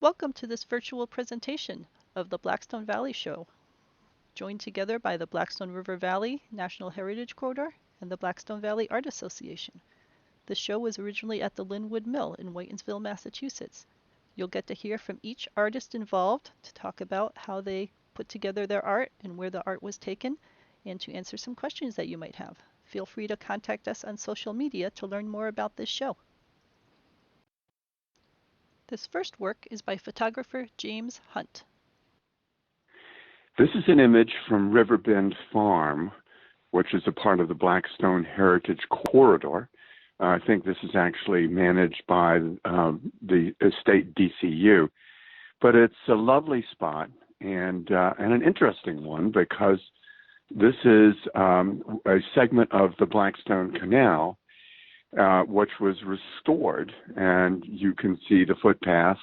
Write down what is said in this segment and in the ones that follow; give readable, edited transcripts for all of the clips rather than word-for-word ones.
Welcome to this virtual presentation of the Blackstone Valley Show, joined together by the Blackstone River Valley National Heritage Corridor and the Blackstone Valley Art Association. The show was originally at the Linwood Mill in Whitinsville, Massachusetts. You'll get to hear from each artist involved to talk about how they put together their art and where the art was taken, and to answer some questions that you might have. Feel free to contact us on social media to learn more about this show. This first work is by photographer James Hunt. This is an image from Riverbend Farm, which is a part of the Blackstone Heritage Corridor. I think this is actually managed by the state DCU. But it's a lovely spot and an interesting one because this is a segment of the Blackstone Canal, which was restored, and you can see the footpath.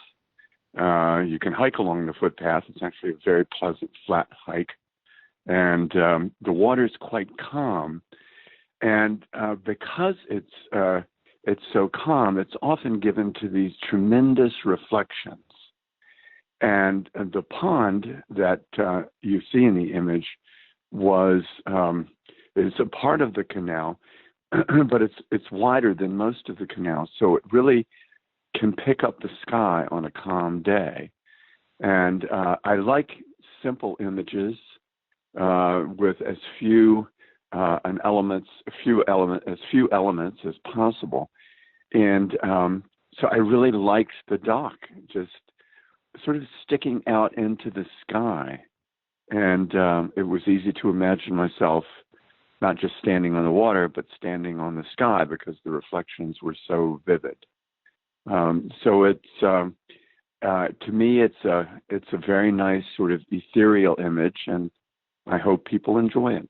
You can hike along the footpath. It's actually a very pleasant flat hike, and the water is quite calm. And because it's so calm, it's often given to these tremendous reflections. And the pond that you see in the image is a part of the canal, but it's wider than most of the canal, so it really can pick up the sky on a calm day. And I like simple images with as few elements as possible. And so I really liked the dock just sort of sticking out into the sky. And it was easy to imagine myself not just standing on the water, but standing on the sky because the reflections were so vivid. So it's to me, it's a very nice sort of ethereal image, and I hope people enjoy it.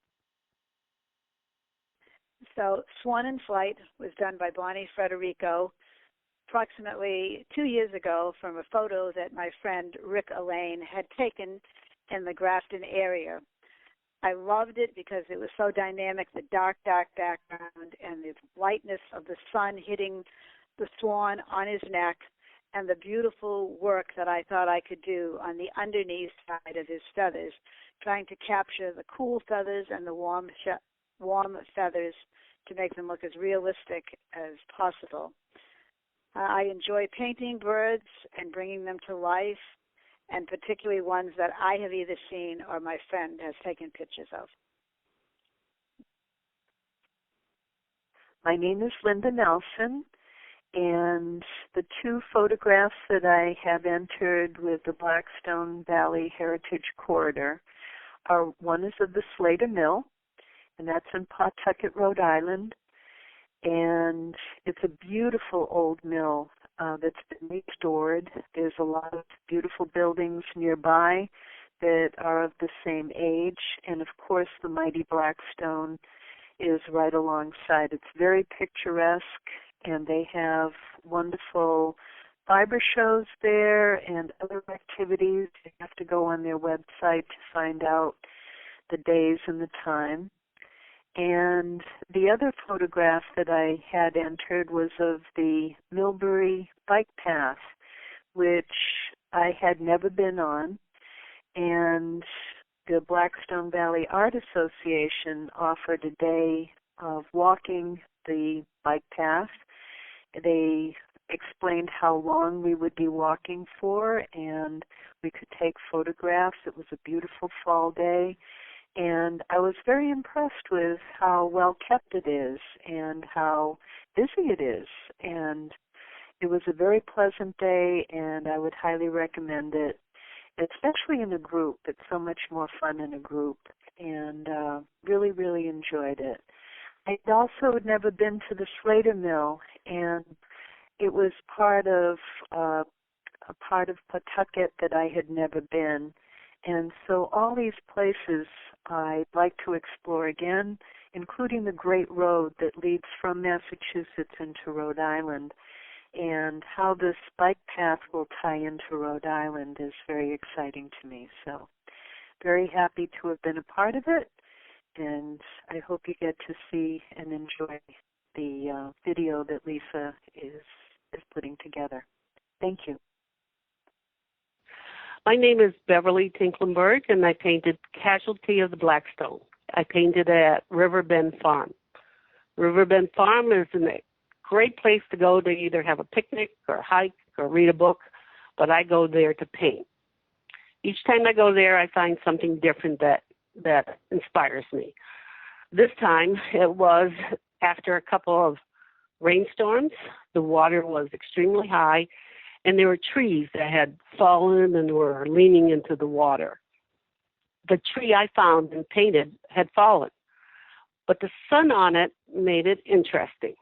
So Swan in Flight was done by Frederico approximately 2 years ago from a photo that my friend Rick Elaine had taken in the Grafton area. I loved it because it was so dynamic, the dark background and the lightness of the sun hitting the swan on his neck, and the beautiful work that I thought I could do on the underneath side of his feathers, trying to capture the cool feathers and the warm feathers to make them look as realistic as possible. I enjoy painting birds and bringing them to life, and particularly ones that I have either seen or my friend has taken pictures of. My name is Linda Nelson, and the two photographs that I have entered with the Blackstone Valley Heritage Corridor are, one is of the Slater Mill, and that's in Pawtucket, Rhode Island, and it's a beautiful old mill that's been restored. There's a lot of beautiful buildings nearby that are of the same age, and of course the mighty Blackstone is right alongside. It's very picturesque, and they have wonderful fiber shows there and other activities. You have to go on their website to find out the days and the time. And the other photograph that I had entered was of the Millbury bike path, which I had never been on. And the Blackstone Valley Art Association offered a day of walking the bike path. They explained how long we would be walking for, and we could take photographs. It was a beautiful fall day. And I was very impressed with how well kept it is and how busy it is. And it was a very pleasant day, and I would highly recommend it, especially in a group. It's so much more fun in a group, and really, really enjoyed it. I'd also never been to the Slater Mill, and it was part of a part of Pawtucket that I had never been. And so all these places I'd like to explore again, including the great road that leads from Massachusetts into Rhode Island. And how this bike path will tie into Rhode Island is very exciting to me. So very happy to have been a part of it, and I hope you get to see and enjoy the video that Lisa is putting together. Thank you. My name is Beverly Tinklenberg, and I painted Casualty of the Blackstone. I painted at Riverbend Farm. Riverbend Farm is a great place to go to either have a picnic or hike or read a book, but I go there to paint. Each time I go there, I find something different that inspires me. This time, it was after a couple of rainstorms. The water was extremely high, and there were trees that had fallen and were leaning into the water. The tree I found and painted had fallen, but the sun on it made it interesting.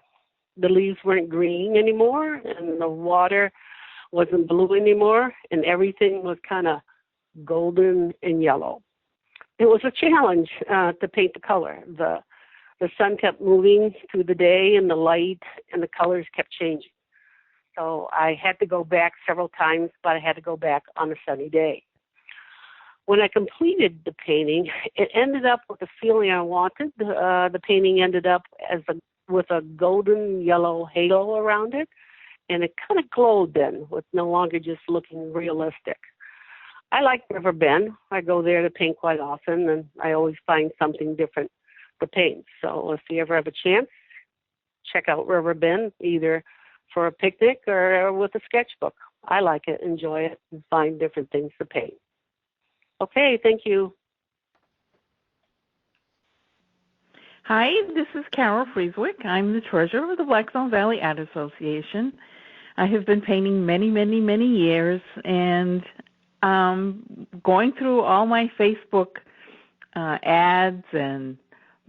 The leaves weren't green anymore, and the water wasn't blue anymore, and everything was kind of golden and yellow. It was a challenge to paint the color. The sun kept moving through the day, and the light and the colors kept changing. So I had to go back several times, but I had to go back on a sunny day. When I completed the painting, it ended up with the feeling I wanted. The painting ended up with a golden yellow halo around it, and it kind of glowed then, with no longer just looking realistic. I like Riverbend. I go there to paint quite often, and I always find something different to paint. So if you ever have a chance, check out Riverbend, either for a picnic or with a sketchbook. I like it, enjoy it, and find different things to paint. Okay, thank you. Hi, this is Carol Frieswick. I'm the treasurer of the Blackstone Valley Art Association. I have been painting many, many, many years, and going through all my Facebook ads and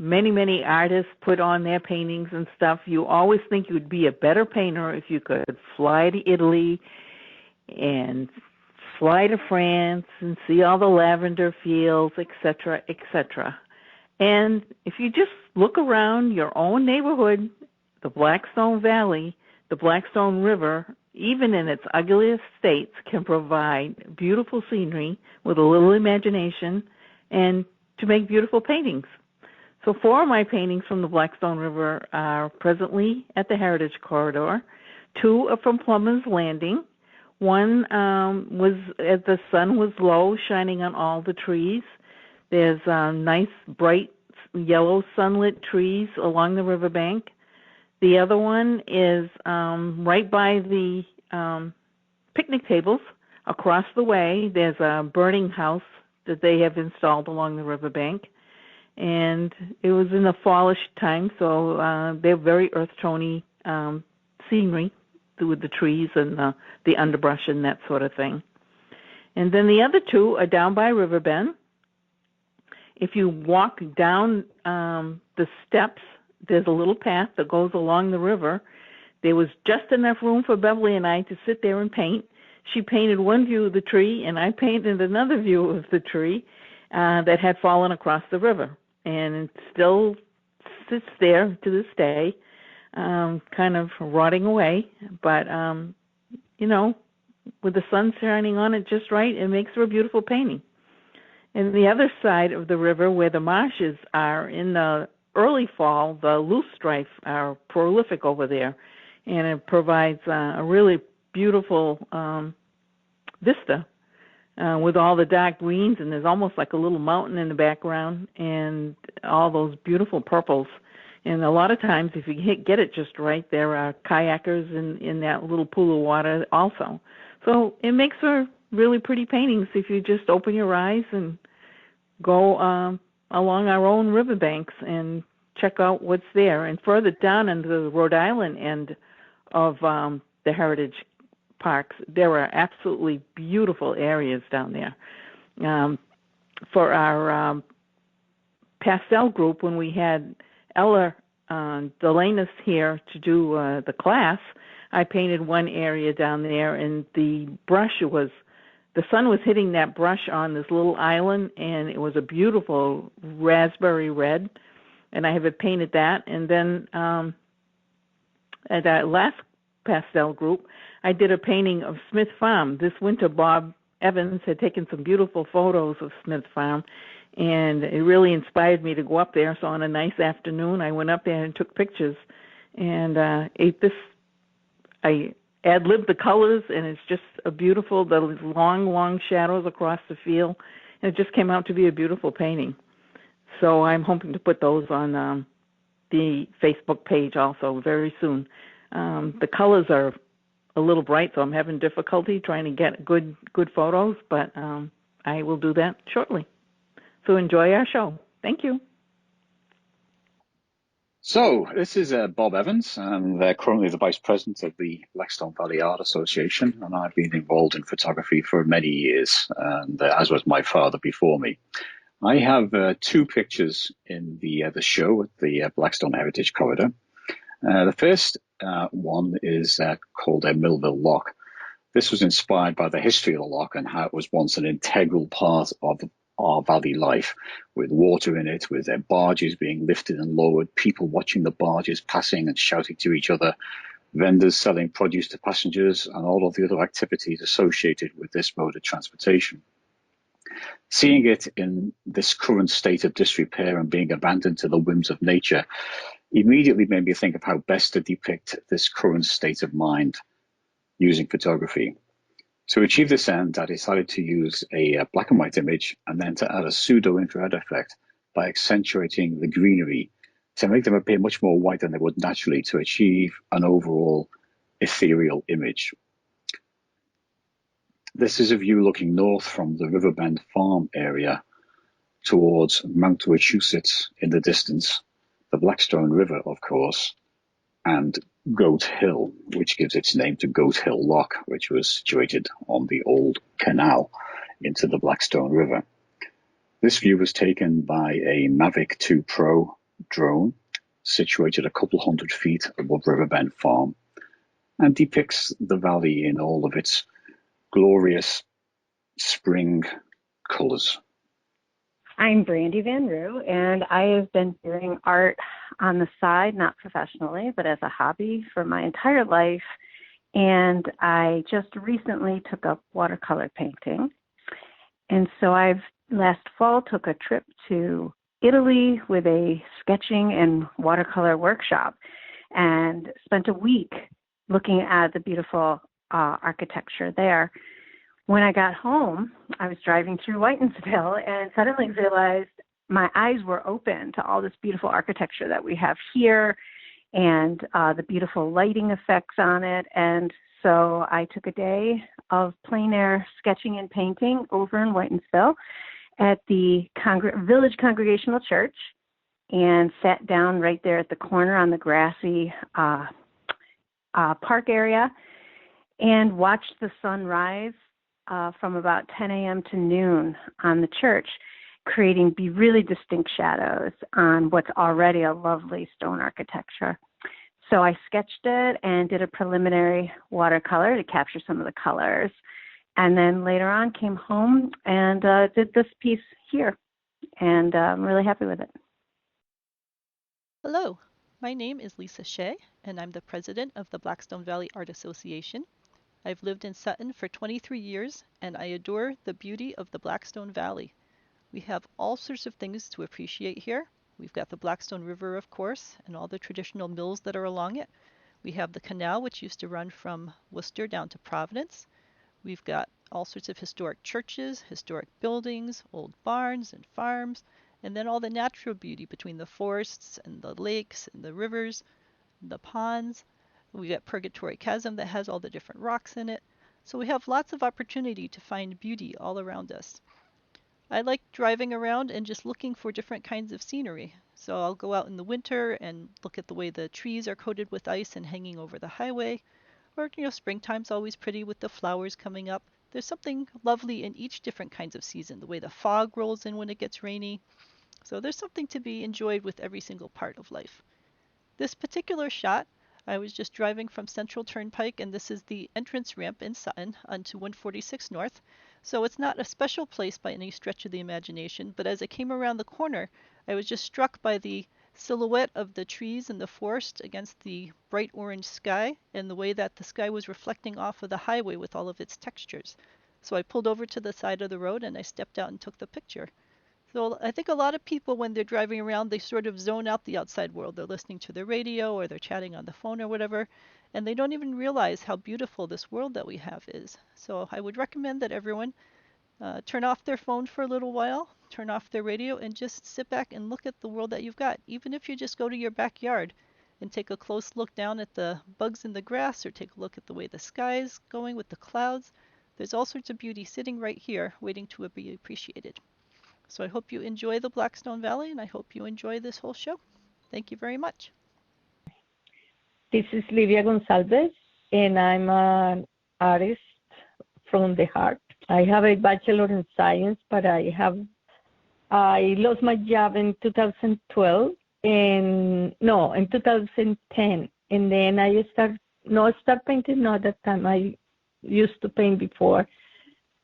many, many artists put on their paintings and stuff, you always think you would be a better painter if you could fly to Italy and fly to France and see all the lavender fields, etc., etc. And if you just look around your own neighborhood, the Blackstone Valley, the Blackstone River, even in its ugliest states, can provide beautiful scenery with a little imagination and to make beautiful paintings. So 4 of my paintings from the Blackstone River are presently at the Heritage Corridor. 2 are from Plummer's Landing. One was as the sun was low, shining on all the trees. There's nice, bright, yellow sunlit trees along the riverbank. The other one is right by the picnic tables across the way. There's a burning house that they have installed along the riverbank. And it was in the fallish time, so they're very earth-tony scenery with the trees and the underbrush and that sort of thing. And then the other 2 are down by Riverbend. If you walk down the steps, there's a little path that goes along the river. There was just enough room for Beverly and I to sit there and paint. She painted one view of the tree, and I painted another view of the tree that had fallen across the river. And it still sits there to this day, kind of rotting away. But, with the sun shining on it just right, it makes for a beautiful painting. And the other side of the river, where the marshes are, in the early fall, the loosestrife are prolific over there. And it provides a really beautiful vista with all the dark greens, and there's almost like a little mountain in the background, and all those beautiful purples. And a lot of times, if you get it just right, there are kayakers in that little pool of water also. So it makes for really pretty paintings if you just open your eyes and go along our own riverbanks and check out what's there. And further down into the Rhode Island end of the Heritage Parks, there are absolutely beautiful areas down there. For our pastel group, when we had Ella Delanis here to do the class, I painted one area down there, and the sun was hitting that brush on this little island, and it was a beautiful raspberry red, and I have painted that. And then at that last pastel group, I did a painting of Smith Farm. This winter, Bob Evans had taken some beautiful photos of Smith Farm, and it really inspired me to go up there. So on a nice afternoon, I went up there and took pictures, and I ad-lib the colors, and it's just a beautiful, the long shadows across the field. And it just came out to be a beautiful painting. So I'm hoping to put those on the Facebook page also very soon. The colors are a little bright, so I'm having difficulty trying to get good photos, but I will do that shortly. So enjoy our show. Thank you. So this is Bob Evans, and currently the Vice President of the Blackstone Valley Art Association, and I've been involved in photography for many years, and as was my father before me. I have two pictures in the show at the Blackstone Heritage Corridor. The first one is called Millville Lock. This was inspired by the history of the lock and how it was once an integral part of our valley life, with water in it, with their barges being lifted and lowered, people watching the barges passing and shouting to each other, vendors selling produce to passengers, and all of the other activities associated with this mode of transportation. Seeing it in this current state of disrepair and being abandoned to the whims of nature immediately made me think of how best to depict this current state of mind using photography. To achieve this end, I decided to use a black and white image and then to add a pseudo-infrared effect by accentuating the greenery to make them appear much more white than they would naturally to achieve an overall ethereal image. This is a view looking north from the Riverbend Farm area towards Mount Wachusett in the distance, the Blackstone River, of course, and Goat Hill, which gives its name to Goat Hill Lock, which was situated on the old canal into the Blackstone River. This view was taken by a Mavic 2 Pro drone situated a couple hundred feet above Riverbend Farm and depicts the valley in all of its glorious spring colors. I'm Brandi Van Roo, and I have been doing art on the side, not professionally, but as a hobby for my entire life. And I just recently took up watercolor painting. And so last fall took a trip to Italy with a sketching and watercolor workshop and spent a week looking at the beautiful architecture there. When I got home, I was driving through Whitinsville and suddenly realized my eyes were open to all this beautiful architecture that we have here and the beautiful lighting effects on it. And so I took a day of plein air sketching and painting over in Whitinsville at the Village Congregational Church and sat down right there at the corner on the grassy park area and watched the sun rise from about 10 a.m. to noon on the church, creating really distinct shadows on what's already a lovely stone architecture. So I sketched it and did a preliminary watercolor to capture some of the colors. And then later on came home and did this piece here. And I'm really happy with it. Hello, my name is Lisa Shea, and I'm the president of the Blackstone Valley Art Association. I've lived in Sutton for 23 years, and I adore the beauty of the Blackstone Valley. We have all sorts of things to appreciate here. We've got the Blackstone River, of course, and all the traditional mills that are along it. We have the canal, which used to run from Worcester down to Providence. We've got all sorts of historic churches, historic buildings, old barns and farms, and then all the natural beauty between the forests and the lakes and the rivers, and the ponds. We got Purgatory Chasm that has all the different rocks in it. So we have lots of opportunity to find beauty all around us. I like driving around and just looking for different kinds of scenery. So I'll go out in the winter and look at the way the trees are coated with ice and hanging over the highway. Or, springtime's always pretty with the flowers coming up. There's something lovely in each different kinds of season, the way the fog rolls in when it gets rainy. So there's something to be enjoyed with every single part of life. This particular shot, I was just driving from Central Turnpike, and this is the entrance ramp in Sutton onto 146 North. So it's not a special place by any stretch of the imagination, but as I came around the corner, I was just struck by the silhouette of the trees in the forest against the bright orange sky and the way that the sky was reflecting off of the highway with all of its textures. So I pulled over to the side of the road and I stepped out and took the picture. So I think a lot of people, when they're driving around, they sort of zone out the outside world. They're listening to their radio or they're chatting on the phone or whatever. and they don't even realize how beautiful this world that we have is. So I would recommend that everyone turn off their phone for a little while, turn off their radio, and just sit back and look at the world that you've got. Even if you just go to your backyard and take a close look down at the bugs in the grass, or take a look at the way the sky is going with the clouds, there's all sorts of beauty sitting right here waiting to be appreciated. So I hope you enjoy the Blackstone Valley, and I hope you enjoy this whole show. Thank you very much. This is Livia Gonzalez, and I'm an artist from the heart. I have a bachelor in science, but I lost my job in 2012, in 2010, and then I started painting. Not that time. I used to paint before.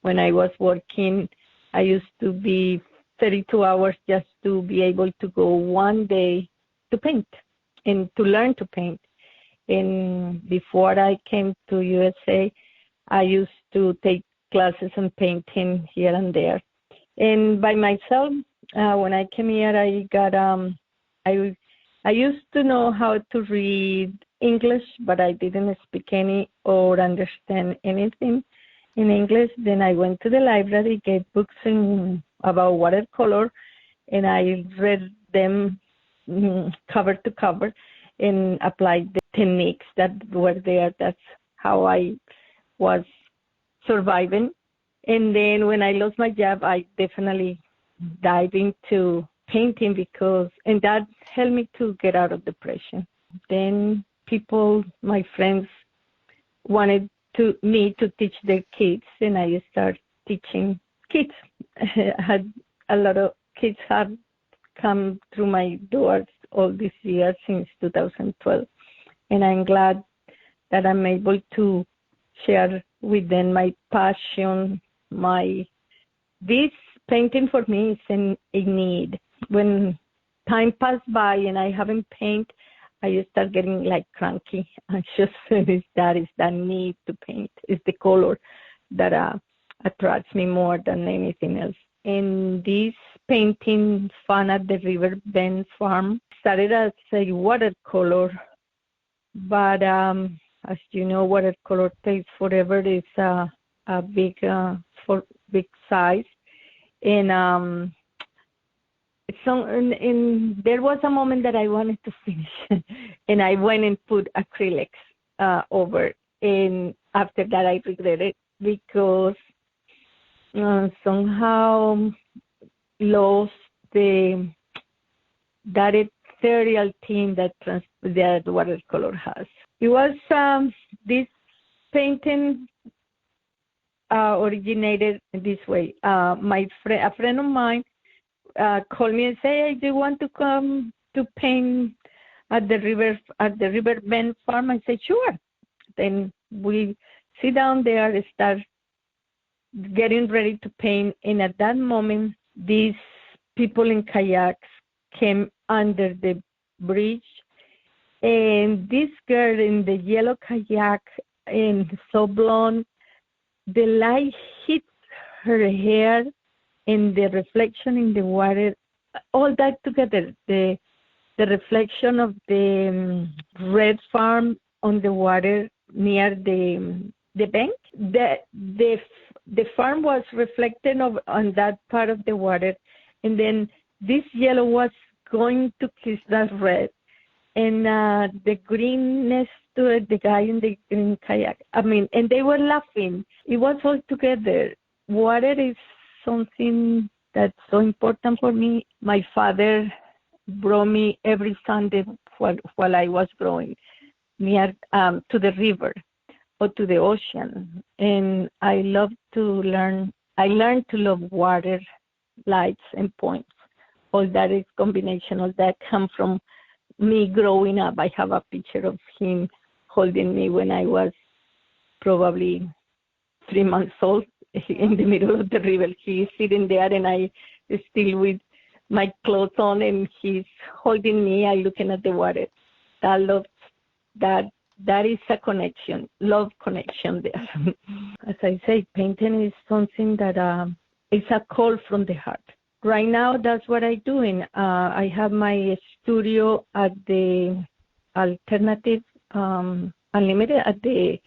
When I was working, I used to be 32 hours just to be able to go one day to paint and to learn to paint. And before I came to USA, I used to take classes in painting here and there. And by myself, when I came here, I got I used to know how to read English, but I didn't speak any or understand anything in English. Then I went to the library, get books about watercolor, and I read them cover to cover and applied the techniques that were there. That's how I was surviving. And then when I lost my job, I definitely dived into painting and that helped me to get out of depression. Then my friends wanted me to teach their kids, and I started teaching kids. I had a lot of kids have come through my doors all these years since 2012, and I'm glad that I'm able to share with them my passion. This painting for me is a need. When time passed by and I haven't painted, I start getting like cranky, anxious. That is the need to paint. It's the color that attracts me more than anything else. And this painting fun at the River Bend Farm started as a watercolor, but as you know, watercolor takes forever. It's a big size, and there was a moment that I wanted to finish, and I went and put acrylics over. And after that, I regretted because somehow lost that ethereal theme that watercolor has. It was this painting originated this way. A friend of mine called me and said, "Hey, do you want to come to paint at the River Bend Farm?" I said, "Sure." Then we sit down there and start getting ready to paint. And at that moment, these people in kayaks came under the bridge, and this girl in the yellow kayak and so blonde, the light hit her hair and the reflection in the water, all that together, the reflection of the red farm on the water near the bank, the farm was reflected on that part of the water, and then this yellow was going to kiss that red, and the greenness to it, the guy in the green kayak. And they were laughing. It was all together. Water is something that's so important for me. My father brought me every Sunday while I was growing near to the river or to the ocean, and I love to learn. I learned to love water, lights, and points. All that is combination. All that come from me growing up. I have a picture of him holding me when I was probably 3 months old in the middle of the river. He's sitting there, and I still with my clothes on, and he's holding me. I looking at the water. I love that. That is a connection, love connection there. As I say, painting is something that is a call from the heart. Right now, that's what I'm doing. I have my studio at the Alternative Unlimited at the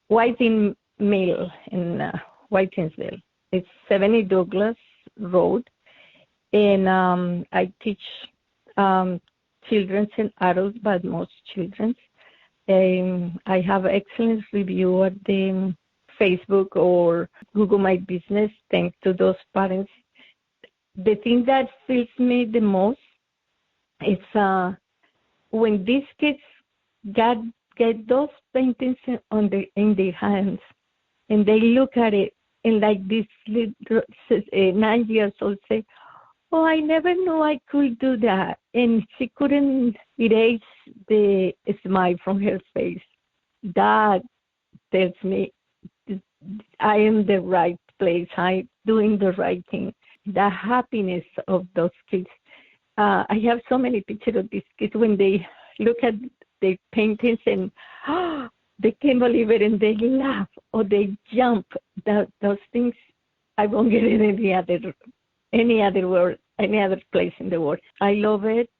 Whiting Mill in Whitinsville. It's 70 Douglas Road, and I teach children and adults, but most children. I have excellent review at the Facebook or Google My Business, thanks to those parents. The thing that fills me the most is when these kids get those paintings in their hands, and they look at it, and like this little 9 years old say, "Oh, I never knew I could do that," and she couldn't erase the smile from her face. That tells me I am the right place. I'm doing the right thing. The happiness of those kids. I have so many pictures of these kids when they look at the paintings and they can't believe it, and they laugh or they jump. Those things I won't get in any other place in the world. I love it.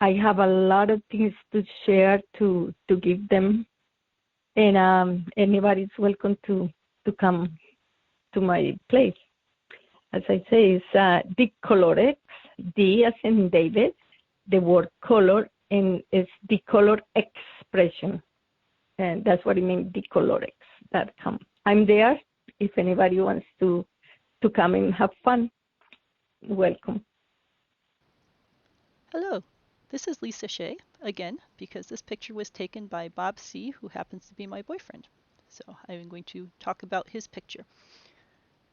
I have a lot of things to share to give them, and anybody's welcome to come to my place. As I say, it's Decolorex, D as in David, the word color, and it's Decolor Expression. And that's what it means, Decolorex.com. I'm there if anybody wants to come and have fun. Welcome. Hello, this is Lisa Shea, again, because this picture was taken by Bob C., who happens to be my boyfriend. So I'm going to talk about his picture.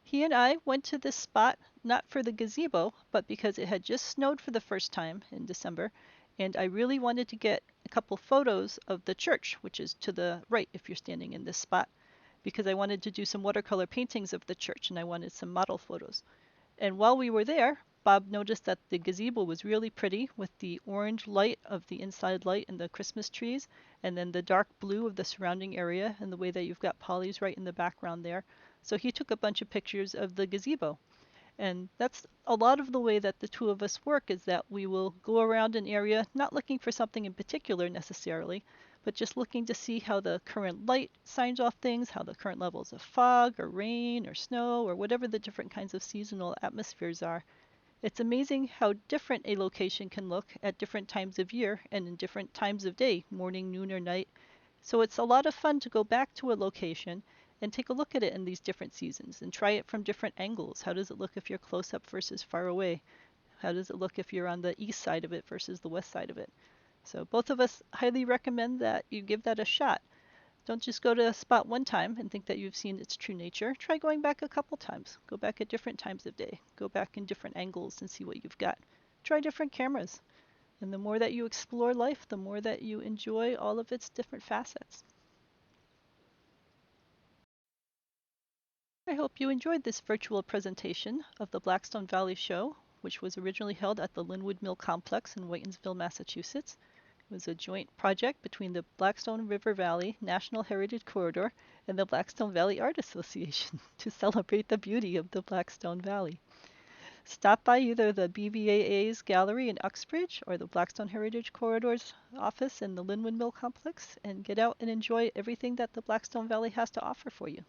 He and I went to this spot not for the gazebo, but because it had just snowed for the first time in December, and I really wanted to get a couple photos of the church, which is to the right if you're standing in this spot, because I wanted to do some watercolor paintings of the church, and I wanted some model photos. And while we were there, Bob noticed that the gazebo was really pretty with the orange light of the inside light and the Christmas trees, and then the dark blue of the surrounding area, and the way that you've got polys right in the background there. So he took a bunch of pictures of the gazebo. And that's a lot of the way that the two of us work, is that we will go around an area not looking for something in particular necessarily, but just looking to see how the current light signs off things, how the current levels of fog or rain or snow or whatever the different kinds of seasonal atmospheres are. It's amazing how different a location can look at different times of year and in different times of day, morning, noon, or night. So it's a lot of fun to go back to a location and take a look at it in these different seasons and try it from different angles. How does it look if you're close up versus far away? How does it look if you're on the east side of it versus the west side of it? So both of us highly recommend that you give that a shot. Don't just go to a spot one time and think that you've seen its true nature. Try going back a couple times. Go back at different times of day. Go back in different angles and see what you've got. Try different cameras. And the more that you explore life, the more that you enjoy all of its different facets. I hope you enjoyed this virtual presentation of the Blackstone Valley Show, which was originally held at the Linwood Mill Complex in Whitinsville, Massachusetts. It was a joint project between the Blackstone River Valley National Heritage Corridor and the Blackstone Valley Art Association to celebrate the beauty of the Blackstone Valley. Stop by either the BVAA's gallery in Uxbridge or the Blackstone Heritage Corridor's office in the Linwood Mill Complex and get out and enjoy everything that the Blackstone Valley has to offer for you.